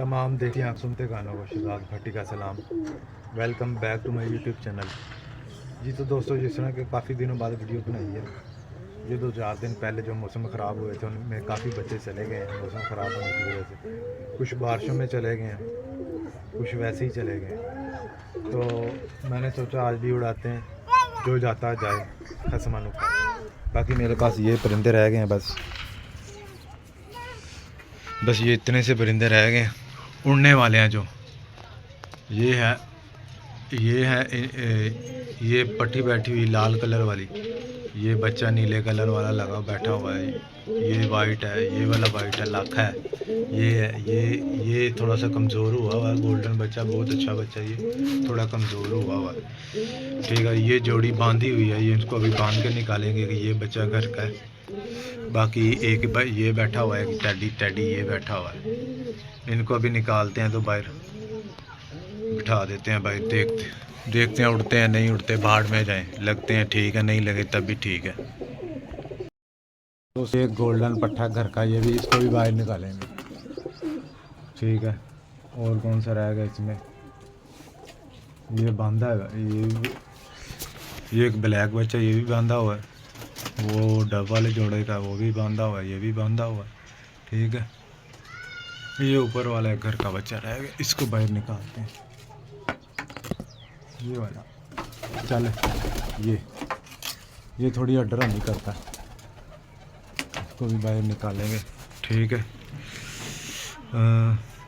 तमाम देखिए आप सुनते गानों को शहजाद भट्टी का सलाम। Welcome back to my YouTube channel. जी तो दोस्तों, जिस तरह के काफ़ी दिनों बाद वीडियो बनाई है। ये 2-4 दिन पहले जो मौसम ख़राब हुए थे उनमें काफ़ी बच्चे चले गए हैं मौसम ख़राब होने की वजह से। कुछ बारिशों में चले गए हैं, कुछ वैसे ही चले गए। तो मैंने सोचा आज भी उड़ाते हैं, जो जाता जाए खसमानू का। बाकी मेरे पास ये परिंदे रह गए हैं, बस ये इतने से परिंदे रह गए हैं उड़ने वाले हैं। जो ये है ये पट्टी बैठी हुई लाल कलर वाली, ये बच्चा नीले कलर वाला लगा बैठा हुआ है। ये वाइट है, ये वाला वाइट है, लाख है। ये है ये थोड़ा सा कमज़ोर हुआ हुआ है। गोल्डन बच्चा, बहुत अच्छा बच्चा, ये थोड़ा कमज़ोर हुआ हुआ है। ठीक है, ये जोड़ी बांधी हुई है, ये इसको अभी बांध के निकालेंगे कि ये बच्चा घर का है। बाकी एक ये बैठा हुआ है, टैडी ये बैठा हुआ है। इनको अभी निकालते हैं तो बाहर बिठा देते हैं भाई। देखते हैं उड़ते हैं नहीं उड़ते, भाड़ में जाएं। लगते हैं ठीक है, नहीं लगे तब भी ठीक है। तो एक गोल्डन पट्ठा घर का, ये भी, इसको भी बाहर निकालेंगे। ठीक है, और कौन सा रहेगा इसमें? ये बांधा है, ये एक ब्लैक बच्चा, ये भी बांधा हुआ है। वो डब वाले जोड़े का, वो भी बांधा हुआ है, ये भी बांधा हुआ है। ठीक है, ये ऊपर वाला घर का बच्चा रहेगा, इसको बाहर निकालते हैं। ये वाला चल, ये थोड़ी अडरा नहीं करता, इसको भी बाहर निकालेंगे। ठीक है,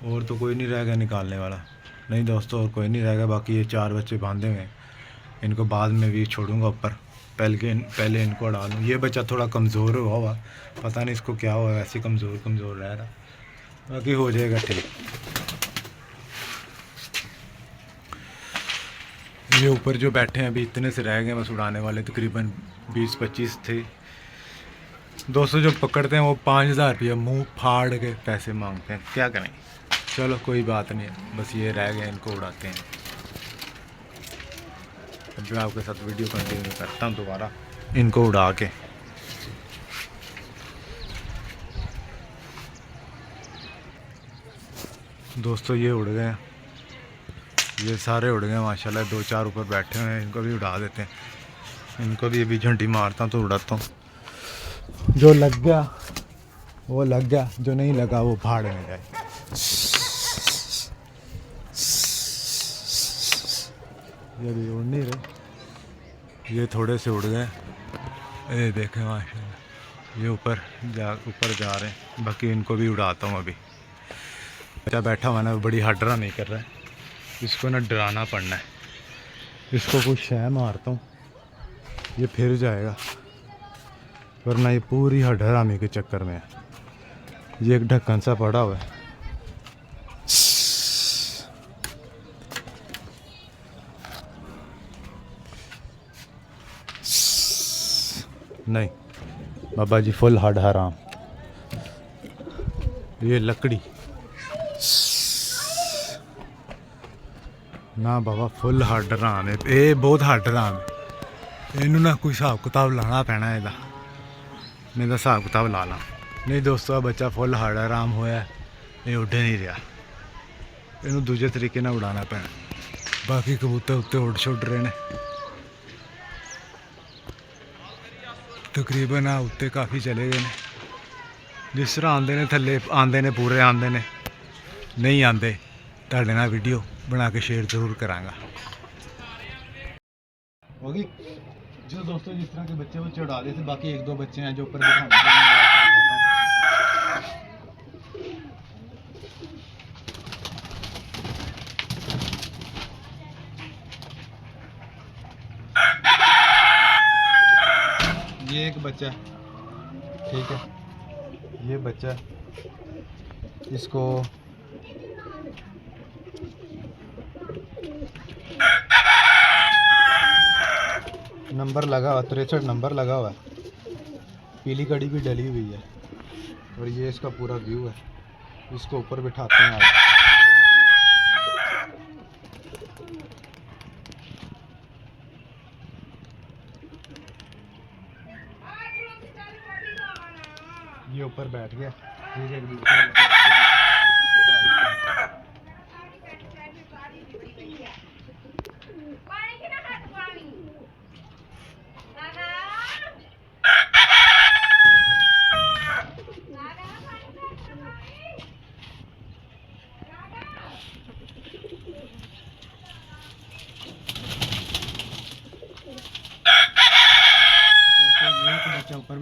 और तो कोई नहीं रहेगा निकालने वाला। नहीं दोस्तों, और कोई नहीं रहेगा। बाकी ये 4 बच्चे बांधे हुए हैं, इनको बाद में भी छोड़ूंगा ऊपर। पहले इनको उड़ा लूँ। ये बच्चा थोड़ा कमज़ोर हुआ, पता नहीं इसको क्या हुआ, वैसे कमज़ोर रह रहा। बाकी हो जाएगा ठीक। ये ऊपर जो बैठे हैं अभी इतने से रह गए बस उड़ाने वाले, तकरीबन 20-25 थे। दोस्तों जो पकड़ते हैं वो 5,000 रुपये मुँह फाड़ के पैसे मांगते हैं, क्या करें। चलो कोई बात नहीं है, बस ये रह गए, इनको उड़ाते हैं। अब मैं आपके साथ वीडियो कंटिन्यू करता हूँ दोबारा इनको उड़ा के। दोस्तों ये उड़ गए, ये सारे उड़ गए माशाल्लाह। 2-4 ऊपर बैठे हुए हैं, इनको भी उड़ा देते हैं। इनको भी अभी झंडी मारता हूँ तो उड़ाता हूँ। जो लग गया वो लग गया, जो नहीं लगा वो भाड़ में जाए। ये भी उड़ नहीं रहे, ये थोड़े से उड़ गए। ये देखें माशाल्लाह, ये ऊपर जा रहे हैं। बाकी इनको भी उड़ाता हूँ अभी। बच्चा बैठा हुआ ना, बड़ी हडरा नहीं कर रहा है, इसको ना डराना पड़ना है। इसको कुछ शह मारता हूँ, ये फिर जाएगा, वरना ये पूरी हडरामी के चक्कर में है। ये एक ढक्कन सा पड़ा हुआ है। नहीं बाबा जी, फुल हड हराम। ये लकड़ी ना बाबा, फुल हड हराम है ये, बहुत हड हराम है। इनू ना कोई हिसाब किताब लाना पैना है, नहीं तो हिसाब किताब ला ला। नहीं दोस्तों, बच्चा फुल हड हराम होया, ये उड़ नहीं रहा, इनू दूजे तरीके ना उड़ाना पैना। बाकी कबूतर उत्ते उड़ छुड़ रहे ने तकरीबन, उत्ते काफ़ी चले गए ने। जिस तरह आंदे ने थल्ले आंदे ने, पूरे आंदे ने, नहीं आंदे तुहाडे नाल वीडियो बना के शेयर जरूर करांगा। होगी जो दोस्तों, जिस तरह के बच्चे उड़ा रहे थे। बाकी 1-2 बच्चे हैं जो ऊपर ये एक बच्चा, ठीक है, ये बच्चा, इसको नंबर लगा हुआ, 63 नंबर लगा हुआ है। पीली कड़ी भी डली हुई है, और ये इसका पूरा व्यू है। इसको ऊपर बिठाते हैं आज। ये ऊपर बैठ गया, ठीक है।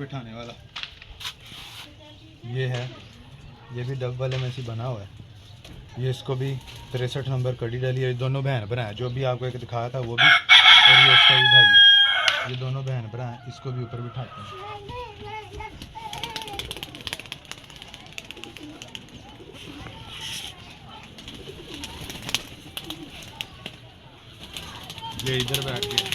बिठाने वाला ये है, ये भी डब वाले में से बना हुआ है। ये इसको भी 63 नंबर कड़ी डाली है। दोनों बहन भरा हैं, जो भी आपको एक दिखाया था वो भी, और ये इसका भी भाई है। ये दोनों बहन भरा हैं, इसको भी ऊपर बिठाते हैं। ये इधर बैठ गया।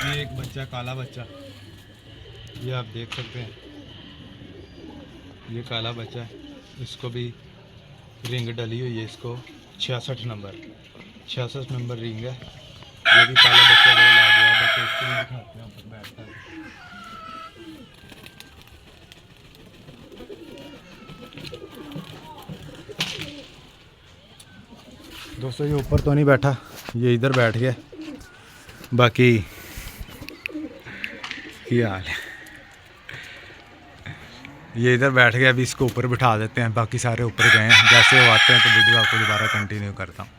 ये एक बच्चा, काला बच्चा, ये आप देख सकते हैं, ये काला बच्चा है। इसको भी रिंग डली हुई है, इसको 66 नंबर रिंग है। ये भी काला बच्चा बड़ा ला गया बच्चा, इसको भी दिखाते हैं ऊपर बैठता है। दोस्तों ये ऊपर तो नहीं बैठा, ये इधर बैठ गया। बाकी क्या हाल है, ये इधर बैठ गया। अभी इसको ऊपर बिठा देते हैं, बाकी सारे ऊपर गए हैं। जैसे वो आते हैं तो वीडियो आपको दोबारा कंटिन्यू करता हूँ।